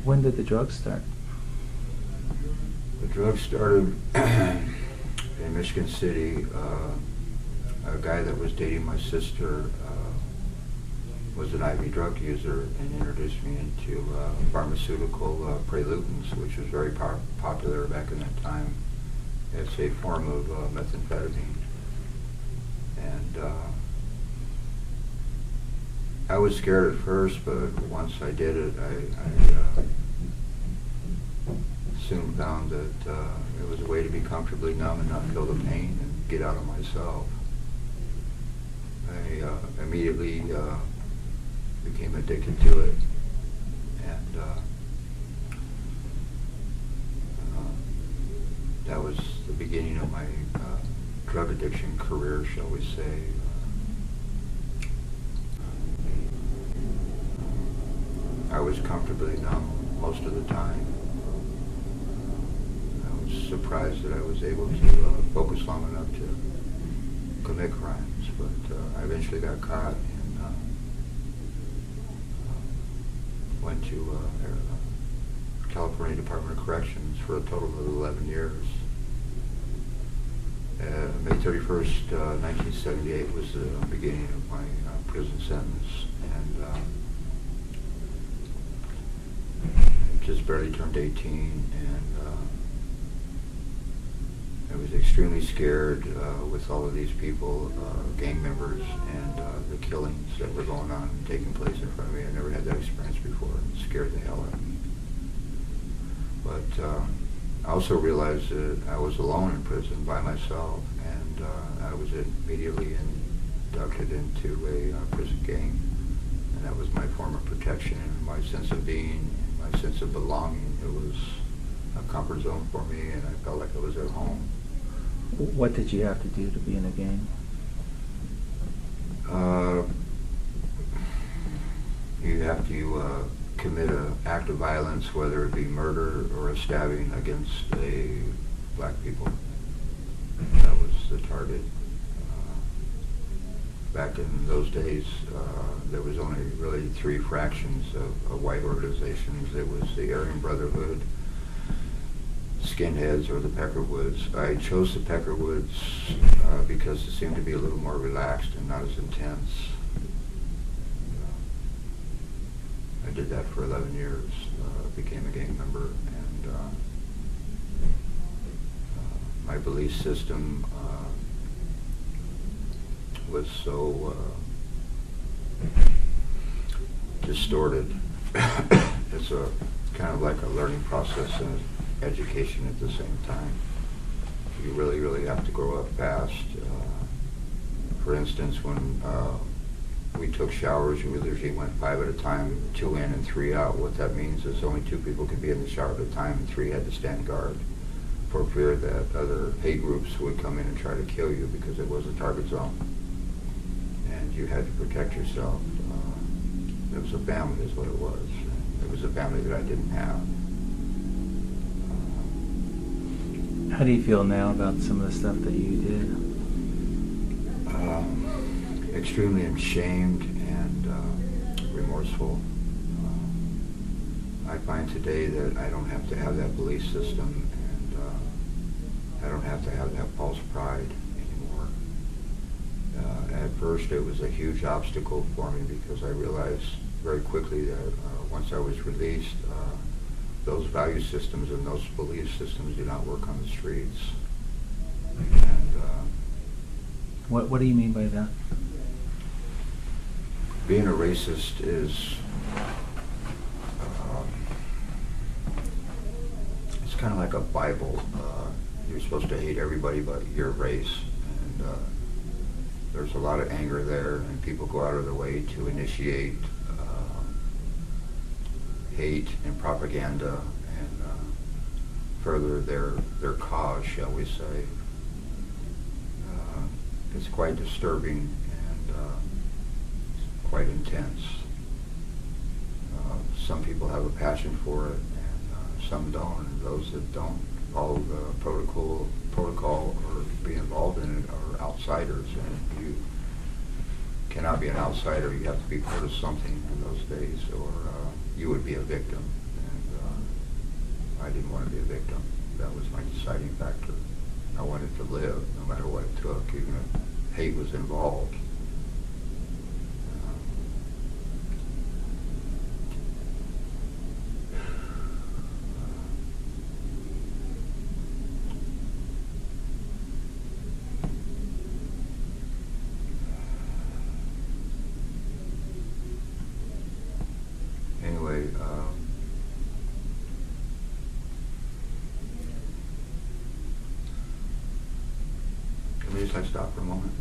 When did the drugs start? The drugs started in Michigan City. A guy that was dating my sister was an IV drug user and introduced me into pharmaceutical Pralutins, which was very popular back in that time. It's a form of methamphetamine. And I was scared at first, but once I did it, I soon found that it was a way to be comfortably numb and not feel the pain and get out of myself. I immediately became addicted to it, and that was the beginning of my drug addiction career, shall we say. I was comfortably numb most of the time. I was surprised that I was able to focus long enough to commit crimes, but I eventually got caught and went to California Department of Corrections for a total of 11 years. May 31st, 1978 was the beginning of my prison sentence, and just barely turned 18, and I was extremely scared with all of these people, gang members, and the killings that were going on and taking place in front of me. I never had that experience before. It scared the hell out of me. But I also realized that I was alone in prison by myself, and I was immediately inducted into a prison gang, and that was my form of protection and my sense of being, my sense of belonging. It was a comfort zone for me, and I felt like I was at home. What did you have to do to be in a gang? You have to commit an act of violence, whether it be murder or a stabbing against black people. That was the target. Back in those days, there was only really three fractions of white organizations. It was the Aryan Brotherhood, Skinheads, or the Peckerwoods. I chose the Peckerwoods because it seemed to be a little more relaxed and not as intense. I did that for 11 years, became a gang member, and my belief system was so distorted. It's a kind of like a learning process and education at the same time. You really, really have to grow up fast. For instance, when we took showers, we usually went 5 at a time, 2 in and 3 out. What that means is only 2 people could be in the shower at a time, and 3 had to stand guard for fear that other hate groups would come in and try to kill you, because it was a target zone. And you had to protect yourself. It was a family is what it was. It was a family that I didn't have. How do you feel now about some of the stuff that you did? Extremely ashamed and remorseful. I find today that I don't have to have that belief system, and I don't have to have that false pride anymore. At first it was a huge obstacle for me, because I realized very quickly that once I was released, those value systems and those belief systems do not work on the streets. And What do you mean by that? being a racist is, it's kind of like a Bible. You're supposed to hate everybody but your race, and there's a lot of anger there, and people go out of their way to initiate hate and propaganda and further their cause, shall we say. It's quite disturbing and quite intense. Some people have a passion for it, and some don't. And those that don't follow the protocol or be involved in it are outsiders. And you cannot be an outsider. You have to be part of something in those days, or you would be a victim. And I didn't want to be a victim. That was my deciding factor. I wanted to live, no matter what it took, even if hate was involved. Anyway, can we just stop for a moment?